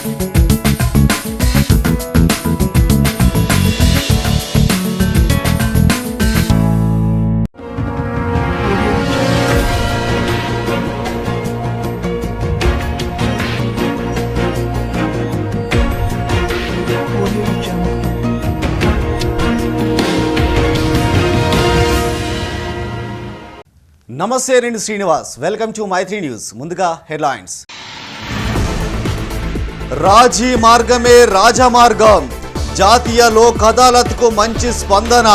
నమస్తే, నేను Srinivas. Welcome to Maithri news. ముందుగా హెడ్లైన్స్. రాజీ మార్గమే రాజమార్గం, జాతీయ లోక్ అదాలత్కు మంచి స్పందన.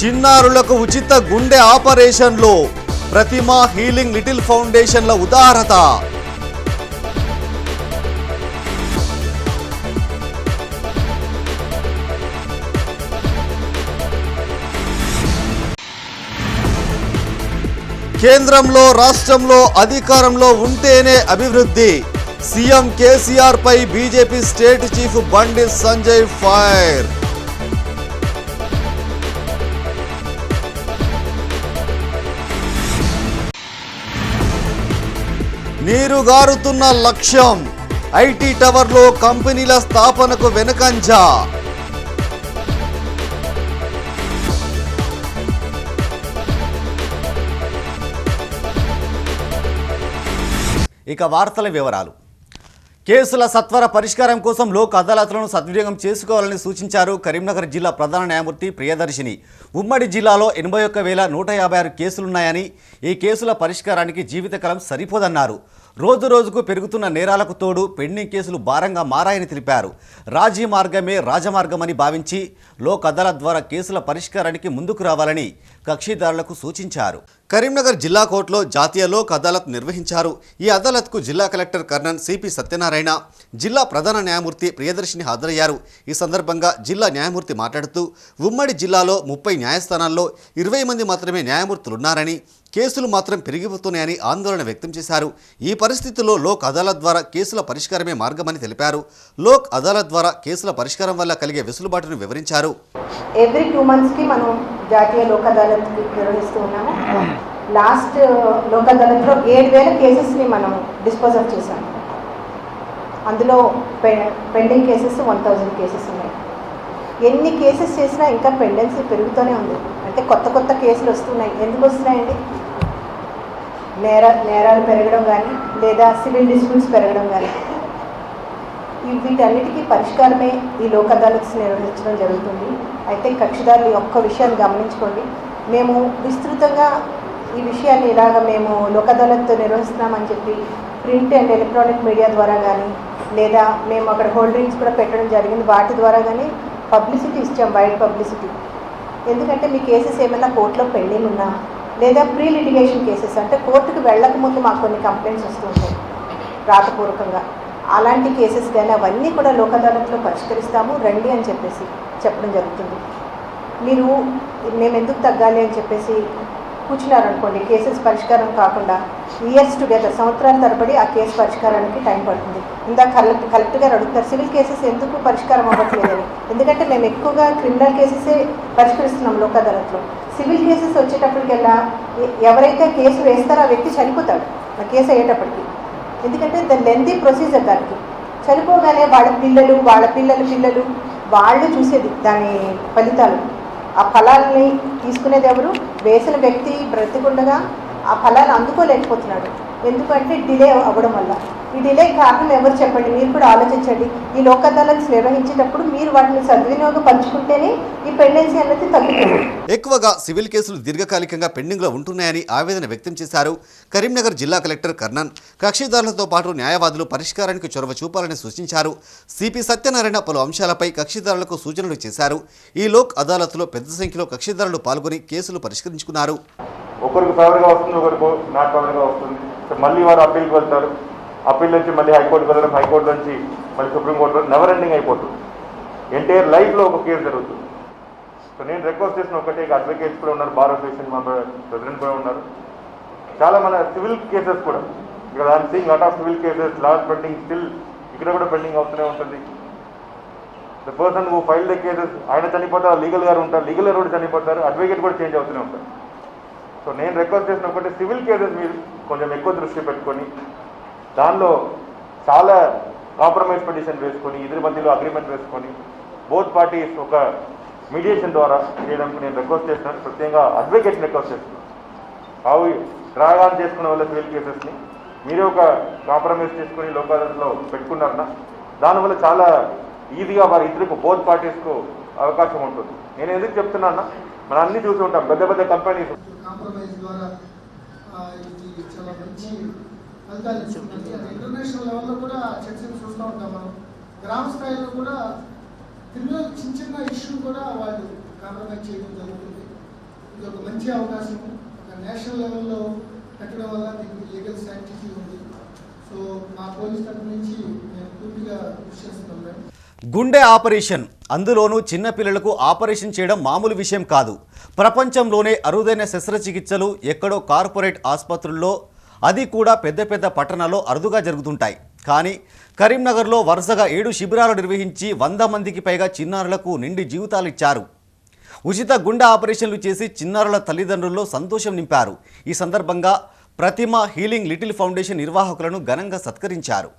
చిన్నారులకు ఉచిత గుండె ఆపరేషన్లు, ప్రతిమ హీలింగ్ లిటిల్ ఫౌండేషన్ల ఉదారత. కేంద్రంలో రాష్ట్రంలో అధికారంలో ఉంటేనే అభివృద్ధి, సీఎం కేసీఆర్ పై BJP state chief Bandi Sanjay fire. నీరుగారుతున్న లక్ష్యం, ఐటీ టవర్లో కంపెనీల స్థాపనకు వెనుకంజ. ఇక వార్తల వివరాలు. కేసుల సత్వర పరిష్కారం కోసం లోక్ అదాలత్లను సద్వినియోగం చేసుకోవాలని సూచించారు కరీంనగర్ జిల్లా ప్రధాన న్యాయమూర్తి ప్రియదర్శిని. ఉమ్మడి జిల్లాలో 81,156 కేసులున్నాయని, ఈ కేసుల పరిష్కారానికి జీవితకాలం సరిపోదన్నారు. రోజు రోజుకు పెరుగుతున్న నేరాలకు తోడు పెండింగ్ కేసులు భారంగా మారాయని తెలిపారు. రాజీ మార్గమే రాజమార్గమని భావించి లోక్ అదాలత్ ద్వారా కేసుల పరిష్కారానికి ముందుకు రావాలని కక్షిదారులకు సూచించారు. కరీంనగర్ జిల్లా కోర్టులో జాతీయ లోక్ అదాలత్ నిర్వహించారు. ఈ అదాలత్కు జిల్లా కలెక్టర్ కర్నన్ సిపి సత్యనారాయణ, జిల్లా ప్రధాన న్యాయమూర్తి ప్రియదర్శిని హాజరయ్యారు. ఈ సందర్భంగా జిల్లా న్యాయమూర్తి మాట్లాడుతూ ఉమ్మడి జిల్లాలో 30 న్యాయస్థానాల్లో 20 మంది మాత్రమే న్యాయమూర్తులున్నారని, కేసులు మాత్రం పెరిగిపోతున్నాయని ఆందోళన వ్యక్తం చేశారు. ఈ పరిస్థితుల్లో లోక్ అదాలత్ ద్వారా కేసుల పరిష్కారమే మార్గమని తెలిపారు. లోక్ అదాలత్ ద్వారా కేసుల పరిష్కారం వల్ల కలిగే వెసులుబాటును వివరించారు. ఎవ్రీ 2 months కి మనం జాతీయ లోక్ అదాలత్ నిర్వహిస్తూ ఉన్నాము. లాస్ట్ లోక్ అదాలత్లో 7,000 కేసెస్ని మనం డిస్పోజ్ ఆఫ్ చేశాము. అందులో పెండింగ్ కేసెస్ 1,000 కేసెస్ ఉన్నాయి. ఎన్ని కేసెస్ చేసినా ఇంకా పెండెన్సీ పెరుగుతూనే ఉంది. అంటే కొత్త కేసులు వస్తున్నాయి. ఎందుకు వస్తున్నాయండి? నేరాలు పెరగడం కానీ లేదా సివిల్ డిస్ప్యూట్స్ పెరగడం కానీ. వీటన్నిటికీ పరిష్కారమే ఈ లోక్ అదాలత్స్ నిర్వహించడం జరుగుతుంది. అయితే కక్షిదారులు ఒక్క విషయాన్ని గమనించుకోండి. మేము విస్తృతంగా ఈ విషయాన్ని ఇలాగ మేము లోక్ అదాలత్ నిర్వహిస్తున్నామని చెప్పి ప్రింట్ అండ్ ఎలక్ట్రానిక్ మీడియా ద్వారా కానీ లేదా మేము అక్కడ హోల్డింగ్స్ కూడా పెట్టడం జరిగింది. వాటి ద్వారా కానీ పబ్లిసిటీ ఇచ్చాం, వైడ్ పబ్లిసిటీ. ఎందుకంటే మీ కేసెస్ ఏమైనా కోర్టులో పెండింగ్ ఉన్నా లేదా ప్రీ లిటిగేషన్ కేసెస్ అంటే కోర్టుకు వెళ్ళకముందు మాకు కొన్ని కంప్లైంట్స్ వస్తుంటాయి రాతపూర్వకంగా. అలాంటి కేసెస్ కానీ అవన్నీ కూడా లోక్ అదాలత్లో పరిష్కరిస్తాము రండి అని చెప్పేసి చెప్పడం జరుగుతుంది. మీరు మేము ఎందుకు తగ్గాలి అని చెప్పేసి కూర్చున్నారనుకోండి, కేసెస్ పరిష్కారం కాకుండా ఇయర్స్ టుగెదర్ సంవత్సరాల తరబడి ఆ కేసు పరిష్కారానికి టైం పడుతుంది. ఇందాక కలెక్టర్ గారు అడుగుతారు సివిల్ కేసెస్ ఎందుకు పరిష్కారం అవ్వట్లేదని. ఎందుకంటే మేము ఎక్కువగా క్రిమినల్ కేసెసే పరిష్కరిస్తున్నాం లోక్ అదాలత్లో. సివిల్ కేసెస్ వచ్చేటప్పటికెల్లా ఎవరైతే కేసు వేస్తారో ఆ వ్యక్తి చనిపోతాడు ఆ కేసు అయ్యేటప్పటికి. ఎందుకంటే ద లెంతీ ప్రొసీజర్ దానికి. చనిపోగానే వాళ్ళ పిల్లలు వాళ్ళు చూసేది దాని ఫలితాలు. ఆ ఫలాల్ని తీసుకునేది ఎవరు? వేసిన వ్యక్తి బ్రతికుండగా ఆ ఫలాన్ని అందుకోలేకపోతున్నాడు. ఎందుకంటే డిలే అవ్వడం వల్ల. ఈ డిలే కారణం ఎవరు చెప్పండి? మీరు కూడా ఆలోచించండి. ఈ లోక్ అదాలత్స్ నిర్వహించేటప్పుడు మీరు వాటిని సద్వినియోగపరుచుకుంటేనే ఈ పెండెన్సీ అనేది తగ్గుతుంది. ఎక్కువగా సివిల్ కేసులు దీర్ఘకాలికంగా పెండింగ్లో ఉంటున్నాయని ఆవేదన వ్యక్తం చేశారు. కరీంనగర్ జిల్లా కలెక్టర్ కర్నన్ కక్షిదారులతో పాటు న్యాయవాదులు పరిష్కారానికి చొరవ చూపాలని సూచించారు. సిపి సత్యనారాయణ పలు అంశాలపై కక్షిదారులకు సూచనలు చేశారు. ఈ లోక్ అదాలత్లో పెద్ద సంఖ్యలో కక్షిదారులు పాల్గొని కేసులు పరిష్కరించుకున్నారు. ఒకరికి ఫేవర్గా వస్తుంది, ఒకరికి నాట్ ఫేవర్గా వస్తుంది. మళ్ళీ వారు అప్పీల్కి వెళ్తారు. అప్పీల్ నుంచి మళ్ళీ హైకోర్టుకి వెళ్ళడం, హైకోర్టు నుంచి మళ్ళీ సుప్రీంకోర్టు, నెవర్ ఎండింగ్ అయిపోతుంది. ఎంటైర్ లైఫ్లో ఒక కేసు జరుగుతుంది. సో నేను రిక్వెస్ట్ చేసిన ఒకటే, అడ్వకేట్స్ కూడా ఉన్నారు, బార్ అసోసియేషన్ మా ప్రెసిడెంట్ కూడా ఉన్నారు. చాలా మన సివిల్ కేసెస్ కూడా ఇక్కడ I'm seeing lot of civil cases last pending, still ఇక్కడ కూడా పెండింగ్ అవుతూనే ఉంటుంది. The person who file the cases ఆయన చనిపోతారు, లీగల్ గారు ఉంటారు, లీగల్ గారు కూడా చనిపోతారు, అడ్వకేట్ కూడా చేంజ్ అవుతూనే ఉంటారు. సో నేను రిక్వెస్ట్ చేసిన ఒకటి, సివిల్ కేసెస్ మీరు కొంచెం ఎక్కువ దృష్టి పెట్టుకొని దానిలో చాలా కాంప్రమైజ్ పిటిషన్ వేసుకొని ఇద్దరి మధ్యలో అగ్రిమెంట్ వేసుకొని బోత్ పార్టీస్ ఒక మీడియేషన్ ద్వారా చేయడానికి నేను రిక్వెస్ట్ చేస్తున్నాను. ప్రత్యేకంగా అడ్వకేట్ని రిక్వెస్ట్ చేస్తున్నాను. అవి డ్రాగ్ ఆన్ చేసుకునే వాళ్ళ సివిల్ కేసెస్ని మీరే ఒక కాంప్రమైజ్ చేసుకుని లోక్ అదాలత్లో పెట్టుకున్నారన్న దానివల్ల చాలా ఈజీగా వారి ఇద్దరికి బోత్ పార్టీస్కు అవకాశం ఉంటుంది. నేను ఎందుకు చెప్తున్నా, మనం అన్ని చూసి ఉంటాం, పెద్ద పెద్ద కంపెనీస్ కాంప్రమైజ్ ద్వారా ఇది చాలా మంచి ఫలితాలు ఇస్తుంది. అది ఇంటర్నేషనల్ లెవెల్లో కూడా చర్చలు చూస్తూ ఉంటాం. మనం గ్రామ స్థాయిలో కూడా క్రిమినల్ చిన్న చిన్న ఇష్యూ కూడా వాళ్ళు కాంప్రమైజ్ చేయడం జరుగుతుంది. ఇది ఒక మంచి అవకాశం. ఒక నేషనల్ లెవెల్లో పెట్టడం వల్ల దీనికి లీగల్ శాంక్టిటీ ఉంది. సో మా పోలీస్ తరఫు నుంచి మేము పూర్తిగా కృషి చేస్తున్నాం. గుండె ఆపరేషన్, అందులోనూ చిన్నపిల్లలకు ఆపరేషన్ చేయడం మామూలు విషయం కాదు. ప్రపంచంలోనే అరుదైన శస్త్రచికిత్సలు ఎక్కడో కార్పొరేట్ ఆసుపత్రుల్లో, అది కూడా పెద్ద పెద్ద పట్టణాల్లో అరుదుగా జరుగుతుంటాయి. కానీ కరీంనగర్లో వరుసగా 7 శిబిరాలు నిర్వహించి 100 మందికి పైగా చిన్నారులకు నిండి జీవితాలు ఇచ్చారు. ఉచిత గుండె ఆపరేషన్లు చేసి చిన్నారుల తల్లిదండ్రుల్లో సంతోషం నింపారు. ఈ సందర్భంగా ప్రతిమ హీలింగ్ లిటిల్ ఫౌండేషన్ నిర్వాహకులను ఘనంగా సత్కరించారు.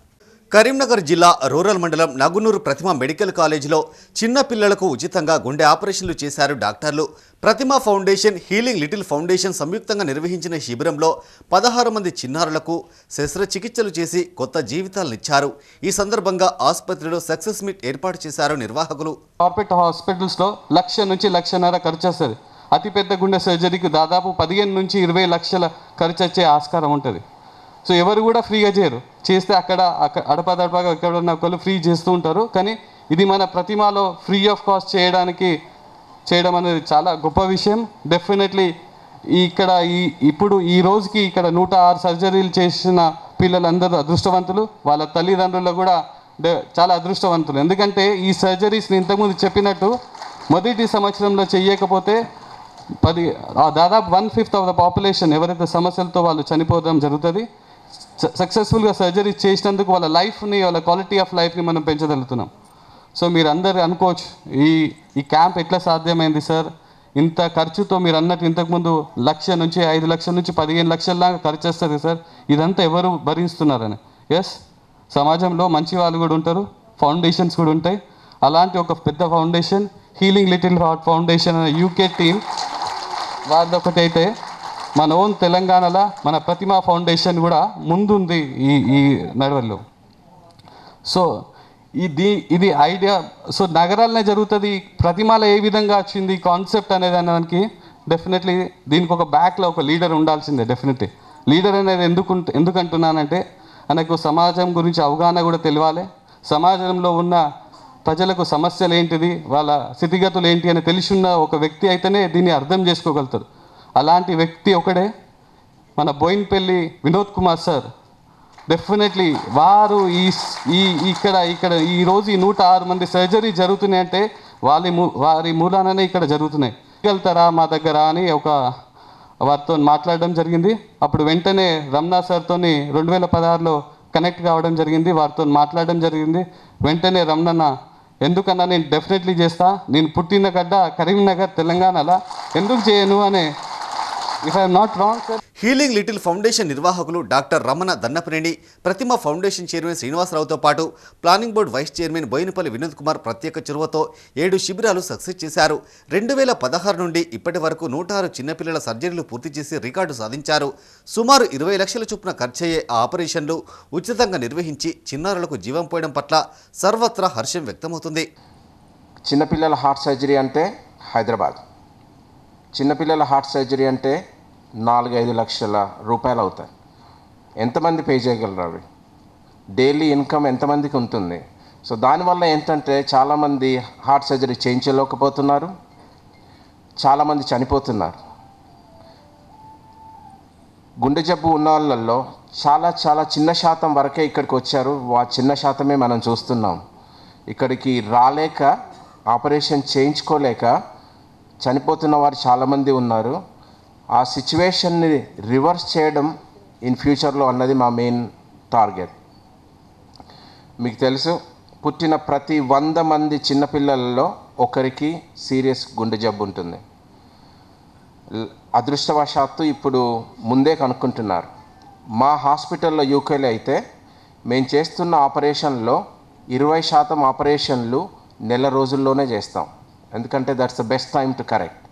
కరీంనగర్ జిల్లా రూరల్ మండలం నగునూరు ప్రతిమ మెడికల్ కాలేజీలో చిన్న పిల్లలకు ఉచితంగా గుండె ఆపరేషన్లు చేశారు డాక్టర్లు. ప్రతిమ ఫౌండేషన్, హీలింగ్ లిటిల్ ఫౌండేషన్ సంయుక్తంగా నిర్వహించిన శిబిరంలో 16 మంది చిన్నారులకు శస్త్రచికిత్సలు చేసి కొత్త జీవితాలనిచ్చారు. ఈ సందర్భంగా ఆసుపత్రిలో సక్సెస్ మీట్ ఏర్పాటు చేశారు నిర్వాహకులు. కార్పొరేట్ హాస్పిటల్స్లో 1,00,000 నుంచి 1,50,000 ఖర్చు వస్తుంది. అతిపెద్ద గుండె సర్జరీకి దాదాపు 15 నుంచి 20 లక్షల ఖర్చు వచ్చే ఆస్కారం ఉంటుంది. సో ఎవరు కూడా ఫ్రీగా చేయరు. చేస్తే అక్కడ అడపదడపగా ఎక్కడన్నా ఒకళ్ళు ఫ్రీ చేస్తూ ఉంటారు. కానీ ఇది మన ప్రతిమలో ఫ్రీ ఆఫ్ కాస్ట్ చేయడం అనేది చాలా గొప్ప విషయం. డెఫినెట్లీ ఇక్కడ ఇప్పుడు ఈ రోజుకి ఇక్కడ 106 సర్జరీలు చేసిన పిల్లలందరూ అదృష్టవంతులు, వాళ్ళ తల్లిదండ్రులు కూడా చాలా అదృష్టవంతులు. ఎందుకంటే ఈ సర్జరీస్ని ఇంతకుముందు చెప్పినట్టు మొదటి సంవత్సరంలో చేయకపోతే దాదాపు 1/5 ఆఫ్ ద పాపులేషన్ ఎవరైతే సమస్యలతో వాళ్ళు చనిపోవడం జరుగుతుంది. సక్సెస్ఫుల్గా సర్జరీ చేసినందుకు వాళ్ళ లైఫ్ని, వాళ్ళ క్వాలిటీ ఆఫ్ లైఫ్ని మనం పెంచగలుగుతున్నాం. సో మీరు అందరు అనుకోవచ్చు, ఈ క్యాంప్ ఎట్లా సాధ్యమైంది సార్, ఇంత ఖర్చుతో మీరు అన్నట్టు ఇంతకుముందు 1,00,000 నుంచి 5 లక్షల నుంచి 15 లక్షల దాకా ఖర్చు వస్తుంది సార్, ఇదంతా ఎవరు భరిస్తున్నారని. ఎస్, సమాజంలో మంచి వాళ్ళు కూడా ఉంటారు, ఫౌండేషన్స్ కూడా ఉంటాయి. అలాంటి ఒక పెద్ద foundation healing little heart foundation అనే యూకే టీమ్ వాళ్ళొకటైతే, మన ఓన్ తెలంగాణలో మన ప్రతిమ ఫౌండేషన్ కూడా ముందుంది ఈ నడవల్లో. సో ఇది ఐడియా. సో నగరాలనే జరుగుతుంది. ప్రతిమలో ఏ విధంగా వచ్చింది కాన్సెప్ట్ అనేది దానికి డెఫినెట్లీ దీనికి ఒక బ్యాక్లో ఒక లీడర్ ఉండాల్సిందే. డెఫినెట్లీ లీడర్ అనేది ఎందుకంటున్నానంటే మనకు సమాజం గురించి అవగాహన కూడా తెలియాలి. సమాజంలో ఉన్న ప్రజలకు సమస్యలు ఏంటిది, వాళ్ళ స్థితిగతులు ఏంటి అని తెలిసిన ఒక వ్యక్తి అయితేనే దీన్ని అర్థం చేసుకోగలుగుతారు. అలాంటి వ్యక్తి ఒకడే మన బోయిన్పల్లి వినోద్ కుమార్ సార్. డెఫినెట్లీ వారు ఇక్కడ ఈరోజు 106 మంది సర్జరీ జరుగుతున్నాయి అంటే వారి మూలాననే ఇక్కడ జరుగుతున్నాయి. వెళ్తారా మా దగ్గర అని వారితో మాట్లాడడం జరిగింది. అప్పుడు వెంటనే రమణ సార్తో 2016లో కనెక్ట్ కావడం జరిగింది, వారితో మాట్లాడడం జరిగింది. వెంటనే రమణ, ఎందుకన్నా నేను డెఫినెట్లీ చేస్తా, నేను పుట్టిన గడ్డ కరీంనగర్ తెలంగాణలో, ఎందుకు చేయను అనే. If I'm not wrong sir. Healing little foundation నిర్వాహకులు doctor Ramana Dannapaneni, Pratima foundation chairman శ్రీనివాసరావుతో పాటు planning board vice chairman Boinapally Vinod Kumar ప్రత్యేక చొరవతో 7 శిబిరాలు సక్సెస్ చేశారు. 2016 నుండి ఇప్పటి వరకు 106 చిన్నపిల్లల సర్జరీలు పూర్తి చేసి రికార్డు సాధించారు. సుమారు 20 లక్షల చొప్పున ఖర్చయ్యే ఆ ఆపరేషన్లు ఉచితంగా నిర్వహించి చిన్నారులకు జీవం పోయడం పట్ల సర్వత్రా హర్షం వ్యక్తమవుతుంది. చిన్నపిల్లల హార్ట్ సర్జరీ అంటే హైదరాబాద్, చిన్నపిల్లల హార్ట్ సర్జరీ అంటే 4-5 లక్షల రూపాయలు అవుతాయి. ఎంతమంది పే చేయగలరు? అవి డైలీ ఇన్కమ్ ఎంతమందికి ఉంటుంది? సో దానివల్ల ఏంటంటే చాలామంది హార్ట్ సర్జరీ చేయించలేకపోతున్నారు, చాలామంది చనిపోతున్నారు. గుండె జబ్బు ఉన్న వాళ్ళల్లో చాలా చిన్న శాతం వరకే ఇక్కడికి వచ్చారు. ఆ చిన్న శాతమే మనం చూస్తున్నాం. ఇక్కడికి రాలేక, ఆపరేషన్ చేయించుకోలేక చనిపోతున్న వారు చాలామంది ఉన్నారు. ఆ సిచ్యువేషన్ని రివర్స్ చేయడం ఇన్ ఫ్యూచర్లో అన్నది మా మెయిన్ టార్గెట్. మీకు తెలుసు, పుట్టిన ప్రతి 100 మంది చిన్నపిల్లలలో ఒకరికి సీరియస్ గుండె జబ్బు ఉంటుంది. అదృష్టవశాత్తు ఇప్పుడు ముందే కనుక్కుంటున్నారు. మా హాస్పిటల్లో యూకేలో అయితే మేము చేస్తున్న ఆపరేషన్లో 20% ఆపరేషన్లు నెల రోజుల్లోనే చేస్తాం. ఎందుకంటే that's the best time to correct.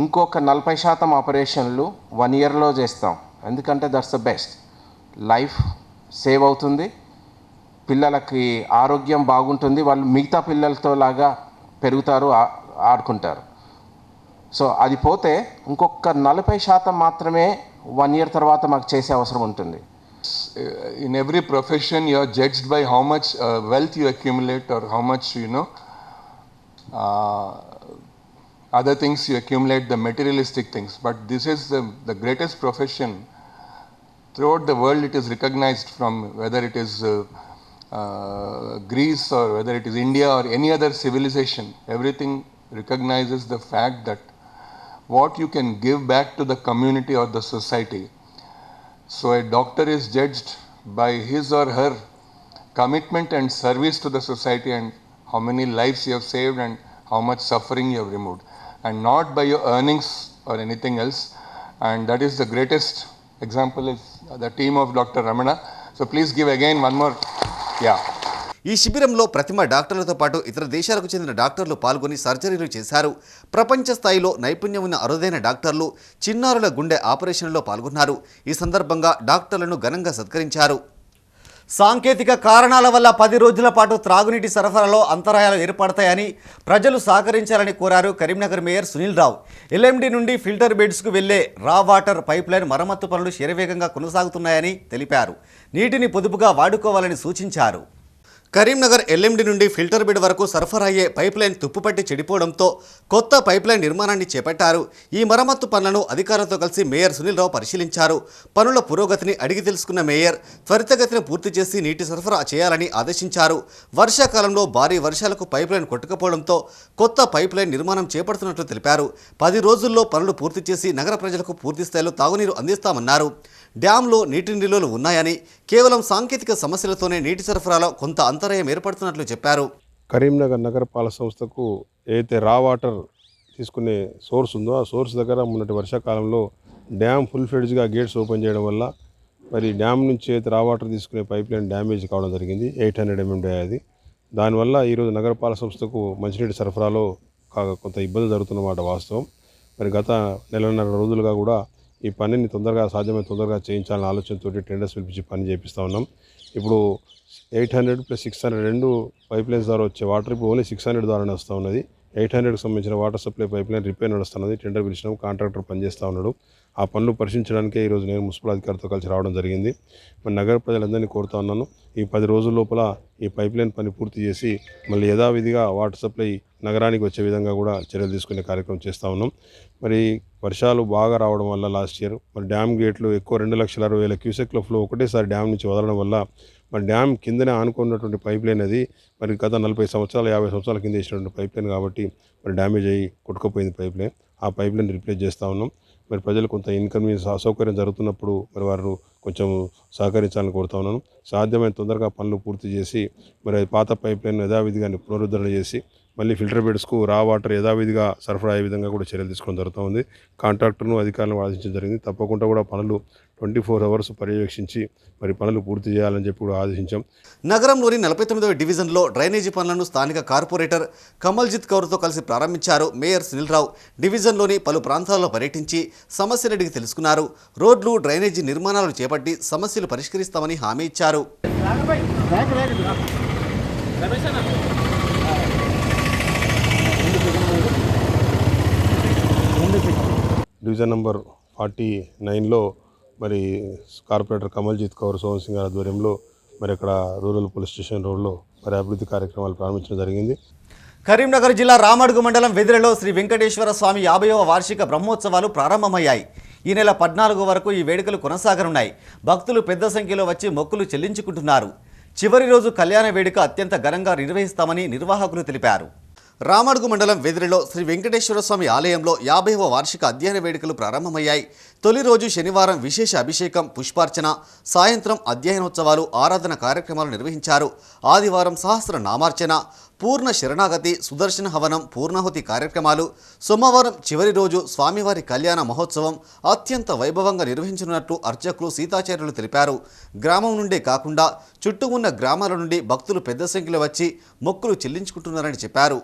ఇంకొక 40% ఆపరేషన్లు 1 ఇయర్లో చేస్తాం. ఎందుకంటే that's the best. Life save అవుతుంది, పిల్లలకి ఆరోగ్యం బాగుంటుంది, వాళ్ళు మిగతా పిల్లలతో లాగా పెరుగుతారు, ఆడుకుంటారు. సో అది పోతే ఇంకొక 40% మాత్రమే 1 ఇయర్ తర్వాత మాకు చేసే అవసరం ఉంటుంది. In every profession you are judged by how much wealth you accumulate or how much other things you accumulate, the materialistic things. But this is the greatest profession throughout the world. It is recognized from whether it is Greece or whether it is India or any other civilization. Everything recognizes the fact that what you can give back to the community or the society. So a doctor is judged by his or her commitment and service to the society and how many lives you have saved and how much suffering you have removed, and not by your earnings or anything else. And that is the greatest example is the team of Dr. Ramana. So please give again one more. Yeah. ఈ శిబిరంలో ప్రతిమ డాక్టర్లతో పాటు ఇతర దేశాలకు చెందిన డాక్టర్లు పాల్గొని సర్జరీలు చేశారు. ప్రపంచ స్థాయిలో నైపుణ్యం ఉన్న అరుదైన డాక్టర్లు చిన్నారుల గుండె ఆపరేషన్లో పాల్గొన్నారు. ఈ సందర్భంగా డాక్టర్లను ఘనంగా సత్కరించారు. సాంకేతిక కారణాల వల్ల 10 రోజుల పాటు త్రాగునీటి సరఫరాలో అంతరాయాలు ఏర్పడతాయని ప్రజలు సహకరించాలని కోరారు కరీంనగర్ మేయర్ సునీల్ రావు. ఎల్ఎండి నుండి ఫిల్టర్ బెడ్స్కు వెళ్లే రా వాటర్ పైప్లైన్ మరమ్మత్తు పనులు శరవేగంగా కొనసాగుతున్నాయని తెలిపారు. నీటిని పొదుపుగా వాడుకోవాలని సూచించారు. కరీంనగర్ ఎల్ఎండి నుండి ఫిల్టర్ బెడ్ వరకు సరఫరా అయ్యే పైప్లైన్ తుప్పుపట్టి చెడిపోవడంతో కొత్త పైప్లైన్ నిర్మాణాన్ని చేపట్టారు. ఈ మరమ్మత్తు పనులను అధికారులతో కలిసి మేయర్ సునీల్ రావు పరిశీలించారు. పనుల పురోగతిని అడిగి తెలుసుకున్న మేయర్ త్వరితగతిన పూర్తి చేసి నీటి సరఫరా చేయాలని ఆదేశించారు. వర్షాకాలంలో భారీ వర్షాలకు పైప్లైన్ కొట్టుకుపోవడంతో కొత్త పైప్లైన్ నిర్మాణం చేపడుతున్నట్లు తెలిపారు. 10 రోజుల్లో పనులు పూర్తి చేసి నగర ప్రజలకు పూర్తి స్థాయిలో తాగునీరు అందిస్తామన్నారు. డ్యాంలో నీటి నిల్వలు ఉన్నాయని, కేవలం సాంకేతిక సమస్యలతోనే నీటి సరఫరాలో కొంత అంతరాయం ఏర్పడుతున్నట్లు చెప్పారు. కరీంనగర్ నగరపాలక సంస్థకు ఏదైతే రా వాటర్ తీసుకునే సోర్స్ ఉందో ఆ సోర్స్ దగ్గర మొన్నటి వర్షాకాలంలో డ్యామ్ ఫుల్ ఫ్లెడ్జ్గా గేట్స్ ఓపెన్ చేయడం వల్ల మరి డ్యామ్ నుంచి అయితే రా వాటర్ తీసుకునే పైప్ లైన్ డ్యామేజ్ కావడం జరిగింది. 800 mm అది. దానివల్ల ఈరోజు నగరపాలక సంస్థకు మంచినీటి సరఫరాలో కొంత ఇబ్బంది జరుగుతున్నమాట వాస్తవం. మరి గత 1.5 రోజులుగా కూడా ఈ పనిని సాధ్యమైన తొందరగా చేయించాలనే ఆలోచనతో టెండర్స్ పిలిపించి పని చేపిస్తూ ఉన్నాం. ఇప్పుడు 800 + 600 2 పైప్ లైన్స్ ద్వారా వచ్చే వాటర్ ఇప్పుడు ఓన్లీ 600 ద్వారానే వస్తూ ఉన్నది. 800కి సంబంధించిన water supply pipe line repair నడుస్తున్నది. టెండర్ పిలిచినాం, కాంట్రాక్టర్ పనిచేస్తూ ఉన్నాడు. ఆ పనులు పరిశీలించడానికే ఈరోజు నేను మున్సిపల్ అధికారితో కలిసి రావడం జరిగింది. మరి నగర ప్రజలందరినీ కోరుతా ఉన్నాను, ఈ 10 రోజుల లోపల ఈ పైప్ లైన్ పని పూర్తి చేసి మళ్ళీ యథావిధిగా వాటర్ సప్లై నగరానికి వచ్చే విధంగా కూడా చర్యలు తీసుకునే కార్యక్రమం చేస్తూ ఉన్నాం. మరి వర్షాలు బాగా రావడం వల్ల లాస్ట్ ఇయర్ మరి డ్యామ్ గేట్లు ఎక్కువ 2,60,000 క్యూసెక్ల ఫ్లో ఒకటేసారి డ్యామ్ నుంచి వదలడం వల్ల మరి డ్యామ్ కిందనే ఆనుకున్నటువంటి పైప్ లైన్ అది మరి గత 40 సంవత్సరాలు 50 సంవత్సరాల కింద వేసినటువంటి పైప్ లైన్ కాబట్టి మరి డ్యామేజ్ అయ్యి కొట్టుకుపోయింది పైప్ లైన్. ఆ పైప్ లైన్ రిప్లేస్ చేస్తూ ఉన్నాం. మరి ప్రజలు కొంత ఇన్కన్వీనియన్స్ అసౌకర్యం జరుగుతున్నప్పుడు మరి వారు కొంచెం సహకరించాలని కోరుతా ఉన్నాను. సాధ్యమైన తొందరగా పనులు పూర్తి చేసి మరి పాత పైప్ లైన్ యథావిధిగా పునరుద్ధరణ చేసి మళ్ళీ ఫిల్టర్ బెడ్స్కు రా వాటర్ యథావిధిగా సరఫరా అయ్యే విధంగా కూడా చర్యలు తీసుకోవడం జరుగుతూ ఉంది. కాంట్రాక్టర్ను అధికారులను ఆదేశించడం జరిగింది. తప్పకుండా కూడా పనులు 24 hours పర్యవేక్షించి మరి పనులు పూర్తి చేయాలని చెప్పి కూడా ఆదేశించాం. నగరంలోని 49వ డివిజన్లో డ్రైనేజీ పనులను స్థానిక కార్పొరేటర్ కమల్జిత్ కౌర్తో కలిసి ప్రారంభించారు మేయర్ సునీల్ రావు. డివిజన్లోని పలు ప్రాంతాల్లో పర్యటించి సమస్యలు అడిగి తెలుసుకున్నారు. రోడ్లు, డ్రైనేజీ నిర్మాణాలు చేపట్టి సమస్యలు పరిష్కరిస్తామని హామీ ఇచ్చారు. డివిజన్ నెంబర్ 49లో మరి కార్పొరేటర్ కమల్జిత్ కౌర్ సోహన్ సింగ్ ఆధ్వర్యంలో మరి అక్కడ రూరల్ పోలీస్ స్టేషన్ రోడ్లో మరి అభివృద్ధి కార్యక్రమాలు ప్రారంభించడం జరిగింది. కరీంనగర్ జిల్లా రామడుగు మండలం వెదిరెలో శ్రీ వెంకటేశ్వర స్వామి 50వ వార్షిక బ్రహ్మోత్సవాలు ప్రారంభమయ్యాయి. ఈ నెల 14 వరకు ఈ వేడుకలు కొనసాగనున్నాయి. భక్తులు పెద్ద సంఖ్యలో వచ్చి మొక్కులు చెల్లించుకుంటున్నారు. చివరి రోజు కళ్యాణ వేడుక అత్యంత ఘనంగా నిర్వహిస్తామని నిర్వాహకులు తెలిపారు. రామడుగు మండలం వెదిరిలో శ్రీ వెంకటేశ్వర స్వామి ఆలయంలో 50వ వార్షిక అధ్యయన వేడుకలు ప్రారంభమయ్యాయి. తొలి రోజు శనివారం విశేష అభిషేకం, పుష్పార్చన, సాయంత్రం అధ్యయనోత్సవాలు, ఆరాధన కార్యక్రమాలు నిర్వహించారు. ఆదివారం సహస్ర నామార్చన, పూర్ణ శరణాగతి, సుదర్శన హవనం, పూర్ణాహుతి కార్యక్రమాలు. సోమవారం చివరి రోజు స్వామివారి కళ్యాణ మహోత్సవం అత్యంత వైభవంగా నిర్వహించనున్నట్లు అర్చకులు సీతాచార్యులు తెలిపారు. గ్రామం నుండే కాకుండా చుట్టూ ఉన్న గ్రామాల నుండి భక్తులు పెద్ద సంఖ్యలో వచ్చి మొక్కులు చెల్లించుకుంటున్నారని చెప్పారు.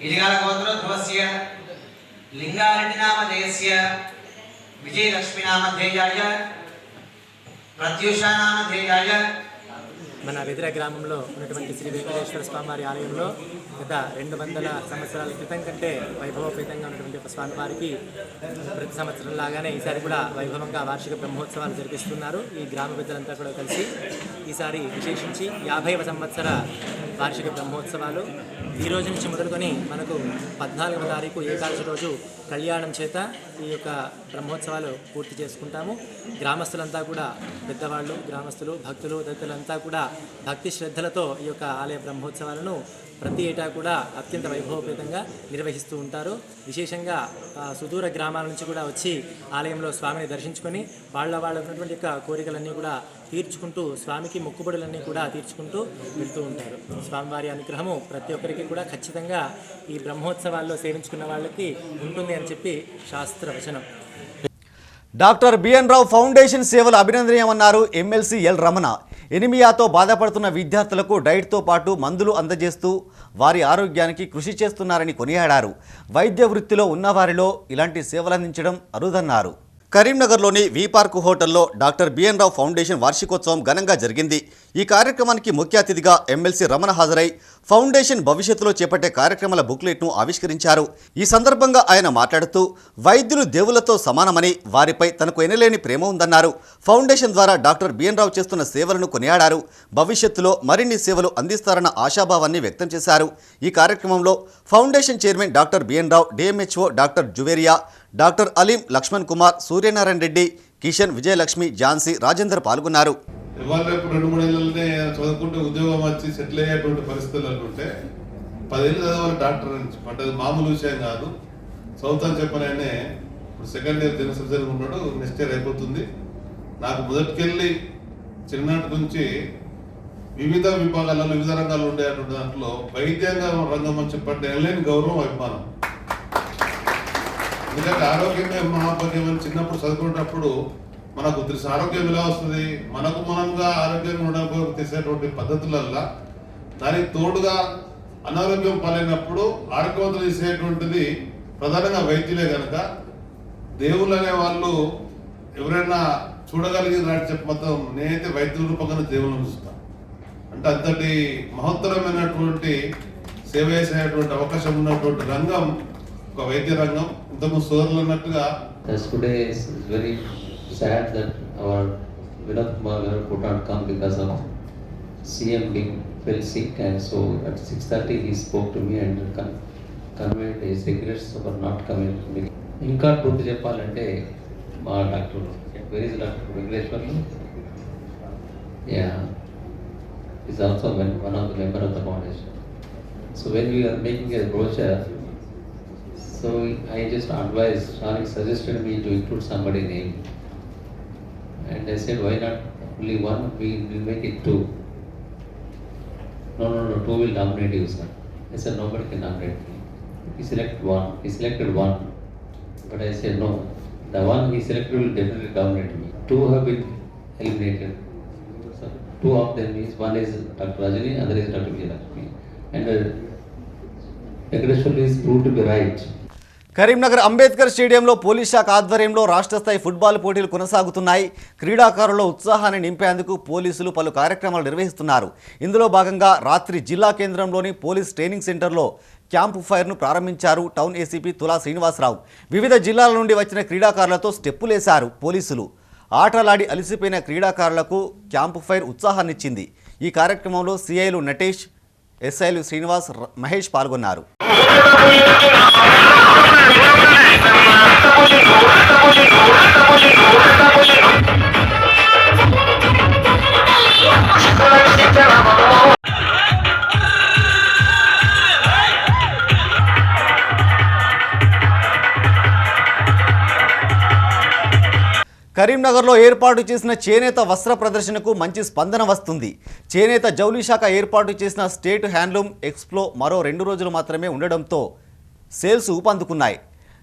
इलिगालगोत्रोद्भवस्य लिंगारेड्डिनामधेयस्य विजयलक्ष्मीनामधेयाय प्रत्युषानामधेयाय మన వెదిర గ్రామంలో ఉన్నటువంటి శ్రీ వెంకటేశ్వర స్వామివారి ఆలయంలో గత 200 సంవత్సరాల క్రితం కంటే వైభవపేతంగా ఉన్నటువంటి ఒక స్వామివారికి ప్రతి సంవత్సరం లాగానే ఈసారి కూడా వైభవంగా వార్షిక బ్రహ్మోత్సవాలు జరిపిస్తున్నారు. ఈ గ్రామ పెద్దలంతా కూడా కలిసి ఈసారి విశేషించి 50వ సంవత్సర వార్షిక బ్రహ్మోత్సవాలు ఈ రోజు నుంచి మొదలుకొని మనకు 14వ తారీఖు ఏకాదశి రోజు కళ్యాణం చేత ఈ యొక్క బ్రహ్మోత్సవాలు పూర్తి చేసుకుంటాము. గ్రామస్తులంతా కూడా పెద్దవాళ్ళు, గ్రామస్తులు, భక్తులు, తదితరులంతా కూడా భక్తి శ్రద్ధలతో ఈ యొక్క ఆలయ బ్రహ్మోత్సవాలను ప్రతి ఏటా కూడా అత్యంత వైభవపేతంగా నిర్వహిస్తూ ఉంటారు. విశేషంగా సుదూర గ్రామాల నుంచి కూడా వచ్చి ఆలయంలో స్వామిని దర్శించుకొని వాళ్ళ ఉన్నటువంటి యొక్క కోరికలన్నీ కూడా తీర్చుకుంటూ స్వామికి మొక్కుబడులన్నీ కూడా తీర్చుకుంటూ వెళ్తూ ఉంటారు. స్వామివారి అనుగ్రహము ప్రతి ఒక్కరికి కూడా ఖచ్చితంగా ఈ బ్రహ్మోత్సవాల్లో సేవించుకున్న వాళ్ళకి ఉంటుంది అని చెప్పి శాస్త్రవచనం. డాక్టర్ బిఎన్ రావు ఫౌండేషన్ సేవలు అభినందనీయమన్నారు ఎమ్మెల్సీ ఎల్ రమణ. ఎనిమియాతో బాధపడుతున్న విద్యార్థులకు డైట్తో పాటు మందులు అందజేస్తూ వారి ఆరోగ్యానికి కృషి చేస్తున్నారని కొనియాడారు. వైద్య వృత్తిలో ఉన్నవారిలో ఇలాంటి సేవలందించడం అరుదన్నారు. కరీంనగర్లోని వి పార్క్ హోటల్లో డాక్టర్ బిఎన్ రావు ఫౌండేషన్ వార్షికోత్సవం ఘనంగా జరిగింది. ఈ కార్యక్రమానికి ముఖ్య అతిథిగా ఎమ్మెల్సీ రమణ హాజరై ఫౌండేషన్ భవిష్యత్తులో చేపట్టే కార్యక్రమాల బుక్లెట్ను ఆవిష్కరించారు. ఈ సందర్భంగా ఆయన మాట్లాడుతూ వైద్యులు దేవులతో సమానమని, వారిపై తనకు ఎనలేని ప్రేమ ఉందన్నారు. ఫౌండేషన్ ద్వారా డాక్టర్ బిఎన్ రావు చేస్తున్న సేవలను కొనియాడారు. భవిష్యత్తులో మరిన్ని సేవలు అందిస్తారన్న ఆశాభావాన్ని వ్యక్తం చేశారు. ఈ కార్యక్రమంలో foundation chairman doctor BN Rao, DMHO doctor Juveria, doctor Aleem, Lakshman Kumar, Suryanarayana Reddy, Kishan, Vijayalakshmi, Jhansi, Rajender పాల్గొన్నారు. ఇవాళ రేపు 2-3 ఏళ్ళనే చదువుకుంటే ఉద్యోగం వచ్చి సెటిల్ అయ్యేటువంటి పరిస్థితులు ఉంటే 10 ఏళ్ళు చదవాలి డాక్టర్ నుంచి అంటే అది మామూలు విషయం కాదు. సౌత్ అని చెప్పనైనా ఇప్పుడు సెకండ్ ఇయర్ జనరల్ సర్జరీ ఉన్నాడు, నెక్స్ట్ ఇయర్ అయిపోతుంది. నాకు మొదటికెళ్ళి చిన్ననాటి నుంచి వివిధ విభాగాలలో వివిధ రంగాలు ఉండేటువంటి దాంట్లో వైద్యంగా రంగం అని చెప్పండి ఎనలేని గౌరవం, అభిమానం. ఎందుకంటే ఆరోగ్యమే మహాభాగ్యం అని చిన్నప్పుడు చదువుకునేటప్పుడు మనకు తెలిసిన ఆరోగ్యం ఎలా వస్తుంది, మనకు మనంగా ఆరోగ్యంగా ఉండడానికి తెలిసేటువంటి పద్ధతులల్లా దానికి తోడుగా అనారోగ్యం పాలైనప్పుడు ఆరోగ్యవంతులు చేసేటువంటిది ప్రధానంగా వైద్యులే కనుక దేవుళ్ళు అనే వాళ్ళు ఎవరైనా చూడగలిగిన నాటి చెప్పి మొత్తం నేనైతే వైద్యుల రూపంగానే దేవుళ్ళని చూస్తాను. అంటే అంతటి మహత్తరమైనటువంటి సేవ చేసేటువంటి అవకాశం ఉన్నటువంటి రంగం ఒక వైద్య రంగం. ఇంతకు సోదరులు అన్నట్టుగా today is very sad that our Vinod Kumar could not come because of CM being fell sick, and so at 6:30 he spoke to me and conveyed his regrets for not coming. ఇంకా పూర్తి చెప్పాలంటే మా doctor very doctor Venkateswarlu is also one of the member of the foundation. So when we are making a brochure, so I just advised, Shanik suggested me to include somebody's name. And I said, why not only one, we will make it 2. No, 2 will nominate you, sir. I said, nobody can nominate me. He selected one. He selected one. But I said, no, the one he selected will definitely nominate me. 2 have been eliminated. So 2 of them is, one is Dr. Rajani, other is Dr. Vijayalakshmi. And Venkateshwar is proved to be right. Karimnagar Ambedkar స్టేడియంలో police శాఖ ఆధ్వర్యంలో రాష్ట్ర స్థాయి football పోటీలు కొనసాగుతున్నాయి. క్రీడాకారుల్లో ఉత్సాహాన్ని నింపేందుకు పోలీసులు పలు కార్యక్రమాలు నిర్వహిస్తున్నారు. ఇందులో భాగంగా రాత్రి జిల్లా కేంద్రంలోని పోలీస్ ట్రైనింగ్ సెంటర్లో క్యాంపు ఫైర్ను ప్రారంభించారు టౌన్ ఏసీపీ తులా శ్రీనివాసరావు. వివిధ జిల్లాల నుండి వచ్చిన క్రీడాకారులతో స్టెప్పులేశారు పోలీసులు. ఆటలాడి అలసిపోయిన క్రీడాకారులకు క్యాంపు ఫైర్ ఉత్సాహాన్నిచ్చింది. ఈ కార్యక్రమంలో సిఐలు నటేష్, ఎస్ఐలు శ్రీనివాస్, మహేష్ పాల్గొన్నారు. కరీంనగర్లో ఏర్పాటు చేసిన చేనేత వస్త్ర ప్రదర్శనకు మంచి స్పందన వస్తుంది. చేనేత జౌళి శాఖ ఏర్పాటు చేసిన స్టేట్ హ్యాండ్లూమ్ ఎక్స్ప్లో మరో 2 రోజులు మాత్రమే ఉండడంతో సేల్స్ ఊపందుకున్నాయి.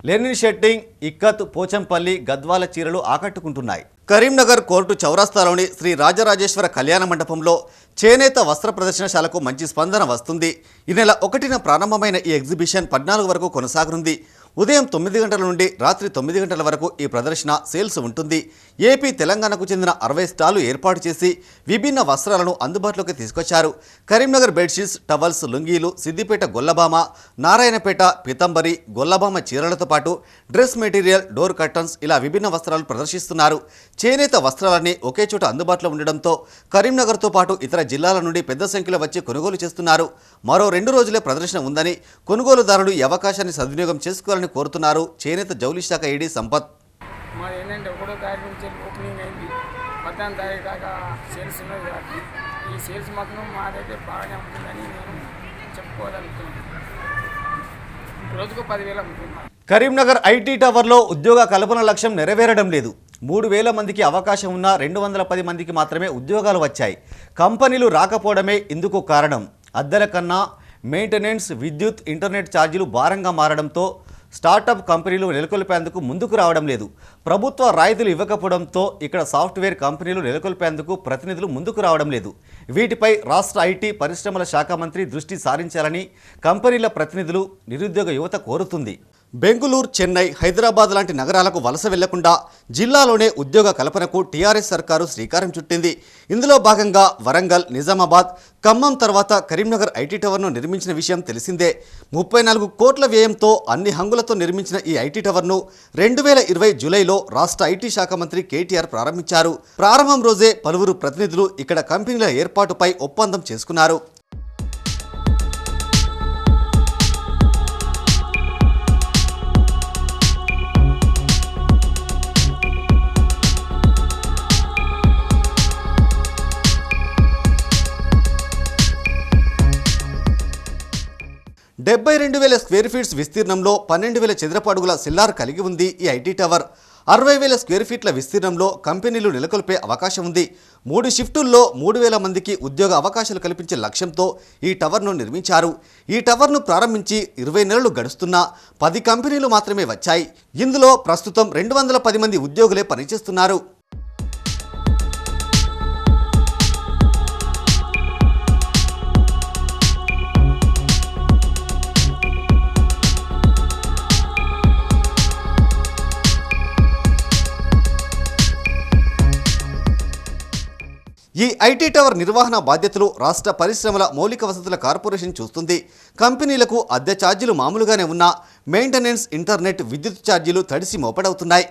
లెనిన్ షెట్టింగ్, ఇక్కత్, పోచంపల్లి, గద్వాల చీరలు ఆకట్టుకుంటున్నాయి. కరీంనగర్ కోర్టు చౌరాస్తాలోని శ్రీ రాజరాజేశ్వర కళ్యాణ మండపంలో చేనేత వస్త్ర ప్రదర్శనశాలకు మంచి స్పందన వస్తుంది. ఈ నెల 1న ప్రారంభమైన ఈ ఎగ్జిబిషన్ 14 వరకు కొనసాగనుంది. ఉదయం 9 గంటల నుండి రాత్రి 9 గంటల వరకు ఈ ప్రదర్శన సేల్స్ ఉంటుంది. ఏపీ, తెలంగాణకు చెందిన 60 స్టాళ్లు ఏర్పాటు చేసి విభిన్న వస్త్రాలను అందుబాటులోకి తీసుకొచ్చారు. కరీంనగర్ బెడ్షీట్స్, టవల్స్, లుంగీలు, సిద్దిపేట గొల్లబామ, నారాయణపేట పితంబరి, గొల్లబామ చీరలతో పాటు డ్రెస్ మెటీరియల్, డోర్ కర్టన్స్ ఇలా విభిన్న వస్త్రాలు ప్రదర్శిస్తున్నారు. చేనేత వస్త్రాలన్నీ ఒకే చోట అందుబాటులో ఉండడంతో కరీంనగర్తో పాటు ఇతర జిల్లాల నుండి పెద్ద సంఖ్యలో వచ్చి కొనుగోలు చేస్తున్నారు. మరో 2 రోజులే ప్రదర్శన ఉందని కొనుగోలుదారులు ఈ అవకాశాన్ని సద్వినియోగం చేసుకోవాలని కోరుతున్నారు చేనేత జౌళి శాఖ ఏడీ సంపత్. మాది ఏంటంటే 1వ తారీఖు నుంచి ఓపెనింగ్ అయింది, 14వ తారీఖు దాకా సేల్స్ ఉన్నది కాబట్టి ఈ సేల్స్ మాత్రం మాదైతే బాగానే ఉంటుందని నేను చెప్పుకోగలుగుతున్నాను. రోజుకు 10,000 అమ్ముతున్నాను. కరీంనగర్ ఐటీ టవర్లో ఉద్యోగ కల్పన లక్ష్యం నెరవేరడం లేదు. 3,000 మందికి అవకాశం ఉన్న 210 మందికి మాత్రమే ఉద్యోగాలు వచ్చాయి. కంపెనీలు రాకపోవడమే ఇందుకు కారణం. అద్దెల కన్నా మెయింటెనెన్స్, విద్యుత్, ఇంటర్నెట్ ఛార్జీలు భారంగా మారడంతో స్టార్టప్ కంపెనీలు నెలకొల్పేందుకు ముందుకు రావడం లేదు. ప్రభుత్వ రాయితీలు ఇవ్వకపోవడంతో ఇక్కడ సాఫ్ట్వేర్ కంపెనీలు నెలకొల్పేందుకు ప్రతినిధులు ముందుకు రావడం లేదు. వీటిపై రాష్ట్ర ఐటీ పరిశ్రమల శాఖ మంత్రి దృష్టి సారించాలని కంపెనీల ప్రతినిధులు, నిరుద్యోగ యువత కోరుతుంది. బెంగుళూరు, చెన్నై, హైదరాబాద్ లాంటి నగరాలకు వలస వెళ్లకుండా జిల్లాలోనే ఉద్యోగ కల్పనకు టీఆర్ఎస్ సర్కారు శ్రీకారం చుట్టింది. ఇందులో భాగంగా వరంగల్, నిజామాబాద్, ఖమ్మం తర్వాత కరీంనగర్ ఐటీ టవర్ను నిర్మించిన విషయం తెలిసిందే. 34 కోట్ల వ్యయంతో అన్ని హంగులతో నిర్మించిన ఈ ఐటీ టవర్ను 2020 జూలైలో రాష్ట్ర ఐటీ శాఖ మంత్రి కేటీఆర్ ప్రారంభించారు. ప్రారంభం రోజే పలువురు ప్రతినిధులు ఇక్కడ కంపెనీల ఏర్పాటుపై ఒప్పందం చేసుకున్నారు. $72,000 స్క్వేర్ ఫీట్స్ విస్తీర్ణంలో 12,000 చదరపు అడుగుల సిల్లార్ కలిగి ఉంది ఈ ఐటీ టవర్. 60,000 స్క్వేర్ ఫీట్ల విస్తీర్ణంలో కంపెనీలు నెలకొల్పే అవకాశం ఉంది. 3 షిఫ్టుల్లో 3,000 మందికి ఉద్యోగ అవకాశాలు కల్పించే లక్ష్యంతో ఈ టవర్ను నిర్మించారు. ఈ టవర్ను ప్రారంభించి 20 నెలలు గడుస్తున్నా 10 కంపెనీలు మాత్రమే వచ్చాయి. ఇందులో ప్రస్తుతం 210 మంది ఉద్యోగులే పనిచేస్తున్నారు. ఈ ఐటీ టవర్ నిర్వహణ బాధ్యతలు రాష్ట్ర పరిశ్రమల మౌలిక వసతుల కార్పొరేషన్ చూస్తుంది. కంపెనీలకు అద్దె ఛార్జీలు మామూలుగానే ఉన్నా మెయింటెనెన్స్, ఇంటర్నెట్, విద్యుత్ ఛార్జీలు తడిసి మోపడవుతున్నాయి.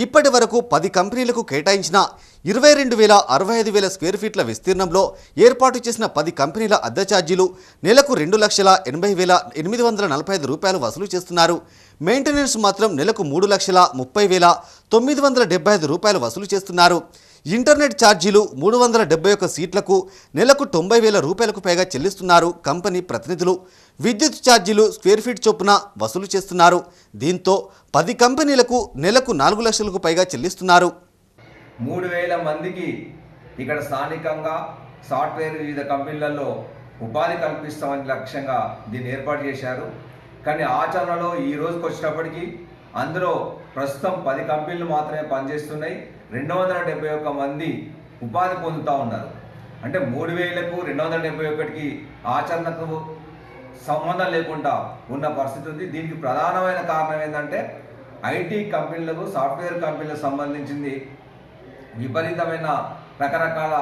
ఇప్పటి వరకు 10 కంపెనీలకు కేటాయించిన 22,65,000 స్క్వేర్ ఫీట్ల విస్తీర్ణంలో ఏర్పాటు చేసిన 10 కంపెనీల అద్దె ఛార్జీలు నెలకు $2,80,845 వసూలు చేస్తున్నారు. మెయింటెనెన్స్ మాత్రం నెలకు $3,30,975 వసూలు చేస్తున్నారు. ఇంటర్నెట్ ఛార్జీలు 371 సీట్లకు నెలకు $90,000 పైగా చెల్లిస్తున్నారు కంపెనీ ప్రతినిధులు. విద్యుత్ ఛార్జీలు స్క్వేర్ ఫీట్ చొప్పున వసూలు చేస్తున్నారు. దీంతో 10 కంపెనీలకు నెలకు 4 లక్షలకు పైగా చెల్లిస్తున్నారు. 3,000 మందికి ఇక్కడ స్థానికంగా సాఫ్ట్వేర్ వివిధ కంపెనీలలో ఉపాధి కల్పిస్తామని లక్ష్యంగా దీన్ని ఏర్పాటు చేశారు. కానీ ఆచరణలో ఈ రోజుకి వచ్చేటప్పటికి అందులో ప్రస్తుతం 10 కంపెనీలు మాత్రమే పనిచేస్తున్నాయి. 271 మంది ఉపాధి పొందుతూ ఉన్నారు. అంటే 3,000కు 271కి ఆచరణకు సంబంధం లేకుండా ఉన్న పరిస్థితి ఉంది. దీనికి ప్రధానమైన కారణం ఏంటంటే ఐటీ కంపెనీలకు, సాఫ్ట్వేర్ కంపెనీలకు సంబంధించింది విపరీతమైన రకరకాల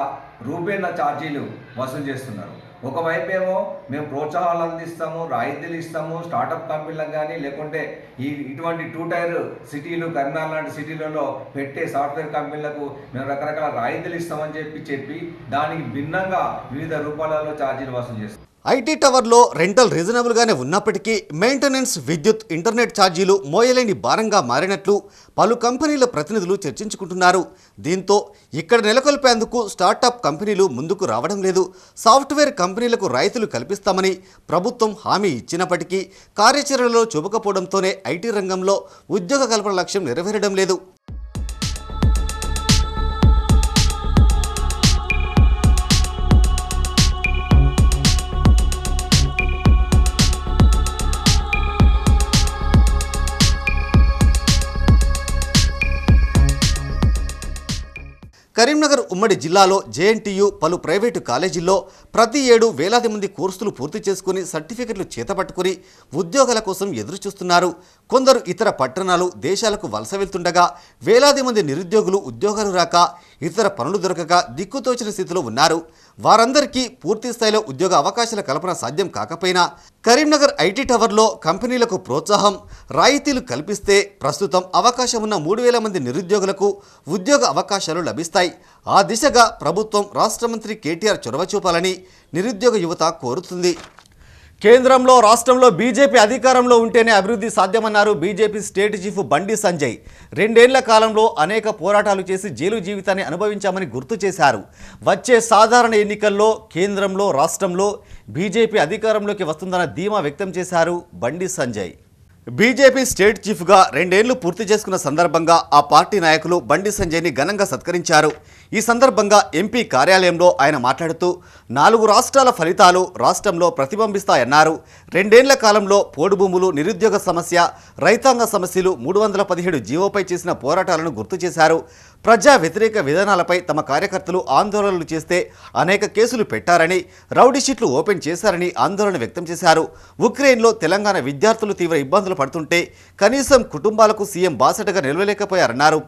రూపేణ ఛార్జీలు వసూలు చేస్తున్నారు. ఒకవైపు ఏమో మేము ప్రోత్సాహాలు అందిస్తాము, రాయితీలు ఇస్తాము స్టార్టప్ కంపెనీలకు కానీ, లేకుంటే ఇటువంటి 2 టైర్ సిటీలు, కరీంనగర్ లాంటి సిటీలలో పెట్టే సాఫ్ట్వేర్ కంపెనీలకు మేము రకరకాల రాయితీలు ఇస్తామని చెప్పి దానికి భిన్నంగా వివిధ రూపాలలో ఛార్జీలు వసూలు చేస్తాం. ఐటీ టవర్లో రెంటల్ రీజనబుల్గానే ఉన్నప్పటికీ మెయింటెనెన్స్, విద్యుత్, ఇంటర్నెట్ ఛార్జీలు మోయలేని భారంగా మారినట్లు పలు కంపెనీల ప్రతినిధులు చర్చించుకుంటున్నారు. దీంతో ఇక్కడ నెలకొల్పేందుకు స్టార్టప్ కంపెనీలు ముందుకు రావడం లేదు. సాఫ్ట్వేర్ కంపెనీలకు రాయితీలు కల్పిస్తామని ప్రభుత్వం హామీ ఇచ్చినప్పటికీ కార్యాచరణలో చూపకపోవడంతోనే ఐటీ రంగంలో ఉద్యోగ కల్పన లక్ష్యం నెరవేరడం లేదు. కరీంనగర్ ఉమ్మడి జిల్లాలో జేఎన్టీయూ, పలు ప్రైవేటు కాలేజీల్లో ప్రతి ఏడు వేలాది మంది కోర్సులు పూర్తి చేసుకుని సర్టిఫికెట్లు చేతపట్టుకుని ఉద్యోగాల కోసం ఎదురుచూస్తున్నారు. కొందరు ఇతర పట్టణాలు, దేశాలకు వలస వెళ్తుండగా వేలాది మంది నిరుద్యోగులు ఉద్యోగాలు రాక, ఇతర పనులు దొరకక దిక్కుతోచిన స్థితిలో ఉన్నారు. వారందరికీ పూర్తి స్థాయిలో ఉద్యోగ అవకాశాల కల్పన సాధ్యం కాకపోయినా కరీంనగర్ ఐటీ టవర్లో కంపెనీలకు ప్రోత్సాహం, రాయితీలు కల్పిస్తే ప్రస్తుతం అవకాశం ఉన్న 3,000 మంది నిరుద్యోగులకు ఉద్యోగ అవకాశాలు లభిస్తాయి. ఆ దిశగా ప్రభుత్వం, రాష్ట్ర మంత్రి కేటీఆర్ చొరవ చూపాలని నిరుద్యోగ యువత కోరుతుంది. కేంద్రంలో, రాష్ట్రంలో బీజేపీ అధికారంలో ఉంటేనే అభివృద్ధి సాధ్యమన్నారు BJP state chief Bandi Sanjay. 2 ఏళ్ల కాలంలో అనేక పోరాటాలు చేసి జైలు జీవితాన్ని అనుభవించామని గుర్తు చేశారు. వచ్చే సాధారణ ఎన్నికల్లో కేంద్రంలో, రాష్ట్రంలో బీజేపీ అధికారంలోకి వస్తుందన్న ధీమా వ్యక్తం చేశారు బండి సంజయ్. బీజేపీ స్టేట్ చీఫ్గా 2 ఏళ్లు పూర్తి చేసుకున్న సందర్భంగా ఆ పార్టీ నాయకులు బండి సంజయ్ని ఘనంగా సత్కరించారు. ఈ సందర్భంగా ఎంపీ కార్యాలయంలో ఆయన మాట్లాడుతూ 4 రాష్ట్రాల ఫలితాలు రాష్ట్రంలో ప్రతిబింబిస్తాయన్నారు. 2 ఏళ్ల కాలంలో పోడు భూములు, నిరుద్యోగ సమస్య, రైతాంగ సమస్యలు, 317 జీవోపై చేసిన పోరాటాలను గుర్తు చేశారు. ప్రజా వ్యతిరేక విధానాలపై తమ కార్యకర్తలు ఆందోళనలు చేస్తే అనేక కేసులు పెట్టారని, రౌడీ షీట్లు ఓపెన్ చేశారని ఆందోళన వ్యక్తం చేశారు. ఉక్రెయిన్లో తెలంగాణ విద్యార్థులు తీవ్ర ఇబ్బందులు పడుతుంటే కనీసం కుటుంబాలకు సీఎం బాసటగా నిలవలేకపోయారన్నారు.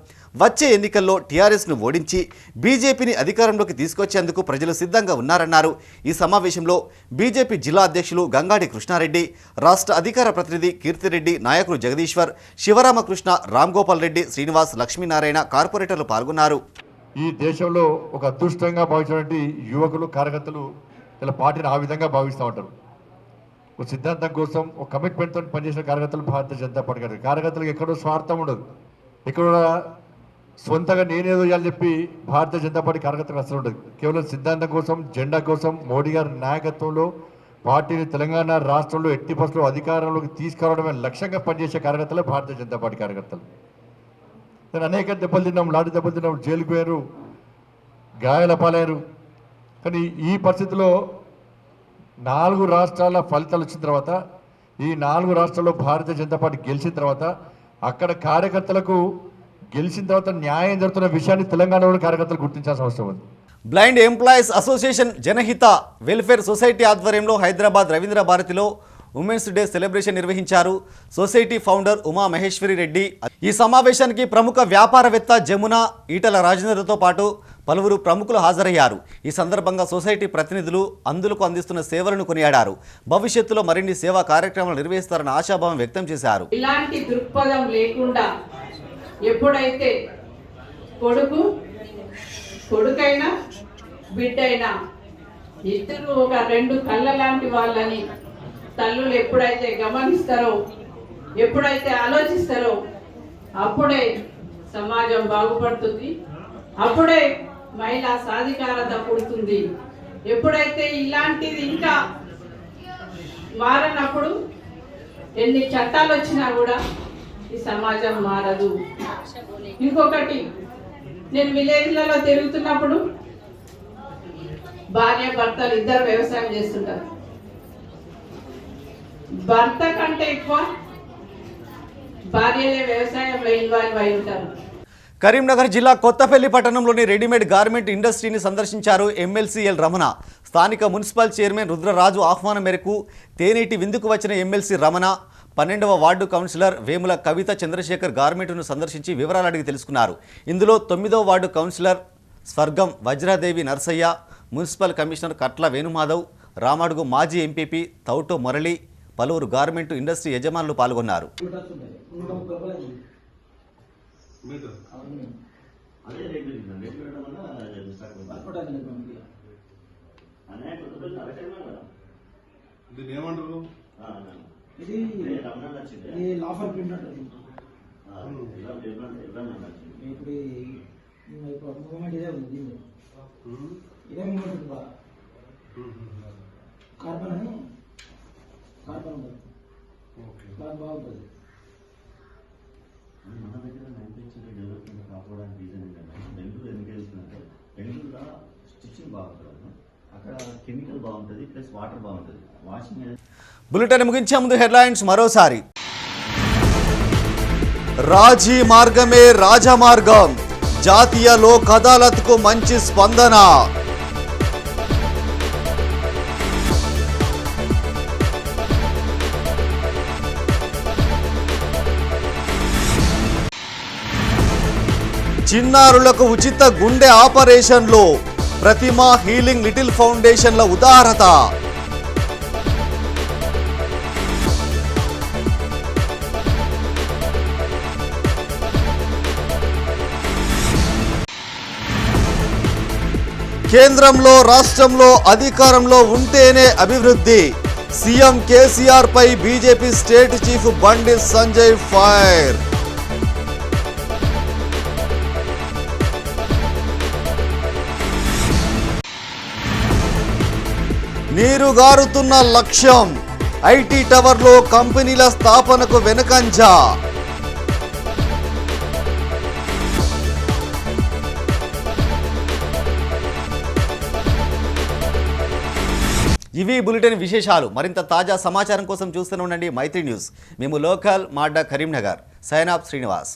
వచ్చే ఎన్నికల్లో టీఆర్ఎస్ను ఓడించి బీజేపీని అధికారంలోకి తీసుకొచ్చేందుకు ప్రజలు సిద్ధంగా ఉన్నారన్నారు. ఈ సమావేశంలో బీజేపీ జిల్లా అధ్యక్షులు గంగాడి కృష్ణారెడ్డి, రాష్ట్ర అధికార ప్రతినిధి కీర్తిరెడ్డి, నాయకులు జగదీశ్వర్, శివరామకృష్ణ, రామ్గోపాల్ రెడ్డి, శ్రీనివాస్, లక్ష్మీనారాయణ, కార్పొరేటర్లు పాల్గొన్నారు. ఈ దేశంలో ఒక అదృష్టంగా భావించినటువంటి యువకులు, కార్యకర్తలు ఇలా పార్టీని ఆ విధంగా భావిస్తూ ఉంటారు. ఒక సిద్ధాంతం కోసం, ఒక కమిట్మెంట్తో పనిచేసిన కార్యకర్తలు భారతీయ జనతా పార్టీ కార్యకర్తలకు ఎక్కడో స్వార్థం ఉండదు. ఇక్కడ సొంతగా నేనేదో అని చెప్పి భారతీయ జనతా పార్టీ కార్యకర్తలకు అసలు ఉండదు. కేవలం సిద్ధాంతం కోసం, జెండా కోసం, మోడీ గారి నాయకత్వంలో పార్టీని తెలంగాణ రాష్ట్రంలో ఎట్టి పరిస్థితుల్లో అధికారంలోకి తీసుకురావడమే లక్ష్యంగా పనిచేసే కార్యకర్తలే భారతీయ జనతా పార్టీ కార్యకర్తలు. నేను అనేక దెబ్బలు తిన్నాం, లాఠీ దెబ్బలు తిన్నాం, జైలుకు పోయారు, గాయాల పాలయ్యారు. కానీ ఈ పరిస్థితిలో 4 రాష్ట్రాల ఫలితాలు వచ్చిన తర్వాత, ఈ 4 రాష్ట్రాల్లో భారతీయ జనతా పార్టీ గెలిచిన తర్వాత అక్కడ కార్యకర్తలకు గెలిచిన తర్వాత న్యాయం జరుగుతున్న విషయాన్ని తెలంగాణలో కార్యకర్తలు గుర్తించాల్సిన అవసరం ఉంది. Blind employees association Janahita welfare society ఆధ్వర్యంలో హైదరాబాద్ రవీంద్ర భారతిలో ఉమెన్స్ డే సెలబ్రేషన్ నిర్వహించారు. Society founder Uma Maheshwari Reddy. ఈ సమావేశానికి ప్రముఖ వ్యాపారవేత్త జమున, ఈటల రాజేందర్తో పాటు పలువురు ప్రముఖులు హాజరయ్యారు. ఈ సందర్భంగా సొసైటీ ప్రతినిధులు అందులకు అందిస్తున్న సేవలను కొనియాడారు. భవిష్యత్తులో మరిన్ని సేవా కార్యక్రమాలు నిర్వహిస్తారన్న ఆశాభావం వ్యక్తం చేశారు. ఇలాంటి దృక్పథం లేకుండా ఎప్పుడైతే కొడుకైనా బిడ్డైనా ఇద్దరు ఒక 2 కళ్ళ లాంటి వాళ్ళని తల్లులు ఎప్పుడైతే గమనిస్తారో, ఎప్పుడైతే ఆలోచిస్తారో అప్పుడే సమాజం బాగుపడుతుంది, అప్పుడే మహిళా సాధికారత పుడుతుంది. ఎప్పుడైతే ఇలాంటిది ఇంకా మారనప్పుడు ఎన్ని చట్టాలు వచ్చినా కూడా ఈ సమాజం మారదు. ఇంకొకటి, నేను విలేజ్లలో తిరుగుతున్నప్పుడు భార్య భర్తలు ఇద్దరు వ్యవసాయం చేస్తుంటారు. భర్త కంటే ఎక్కువ భార్యలే వ్యవసాయంలో ఇన్వాల్వ్ అయి ఉంటారు. కరీంనగర్ జిల్లా కొత్తపల్లి పట్టణంలోని రెడీమేడ్ గార్మెంట్ ఇండస్ట్రీని సందర్శించారు ఎమ్మెల్సీ ఎల్ రమణ. స్థానిక మున్సిపల్ చైర్మన్ రుద్రరాజు ఆహ్వానం మేరకు తేనీటి విందుకు వచ్చిన ఎమ్మెల్సీ రమణ 12వ వార్డు కౌన్సిలర్ వేముల కవిత చంద్రశేఖర్ గార్మెంట్ను సందర్శించి వివరాలు అడిగి తెలుసుకున్నారు. ఇందులో 9వ ward councillor Swargam Vajradevi Narsaiah, municipal commissioner Katla Venumadhav, Ramadugu మాజీ ఎంపీపీ తౌటో మురళి, పలువురు గార్మెంట్ ఇండస్ట్రీ యజమానులు పాల్గొన్నారు. ఇది లాఫర్ ప్రింట్ అంటారు. ఇప్పుడు మూమెంట్ ఇదే ఉంది, దీన్ని ఇదే మూమెంట్ ఉంది బాగా. కార్బన్ అని కార్బన్ ఉంటుంది, బాగా బాగుంటుంది. మన దగ్గర మ్యానుఫ్యాక్చరింగ్ డెవలప్మెంట్ కాకపోవడానికి రీజన్ ఏంటంటే బెంగళూరు ఎందుకు వెళ్తుందంటే బెంగళూరులో స్టిచ్చింగ్ బాగుంటుంది, అక్కడ కెమికల్ బాగుంటుంది, ప్లస్ వాటర్ బాగుంటుంది. వాషింగ్ బులెటిన్ ముగించే ముందు హెడ్లైన్స్ మరోసారి. రాజీ మార్గమే రాజమార్గం, జాతీయ లోక్ అదాలత్కు మంచి స్పందన. చిన్నారులకు ఉచిత గుండె ఆపరేషన్లు, ప్రతిమ హీలింగ్ లిటిల్ ఫౌండేషన్ల ఉదారత. కేంద్రంలో రాష్ట్రంలో అధికారంలో ఉంటేనే అభివృద్ధి, సీఎం కేసీఆర్ పై BJP state chief Bandi Sanjay fire. నీరుగారుతున్న లక్ష్యం, ఐటీ టవర్లో కంపెనీల స్థాపనకు వెనుకంజ. ఇవి బులెటిన్ విశేషాలు. మరింత తాజా సమాచారం కోసం చూస్తూనే ఉండండి మైత్రి న్యూస్. మేము లోకల్ మాడ్డా కరీంనగర్. Sign off Srinivas.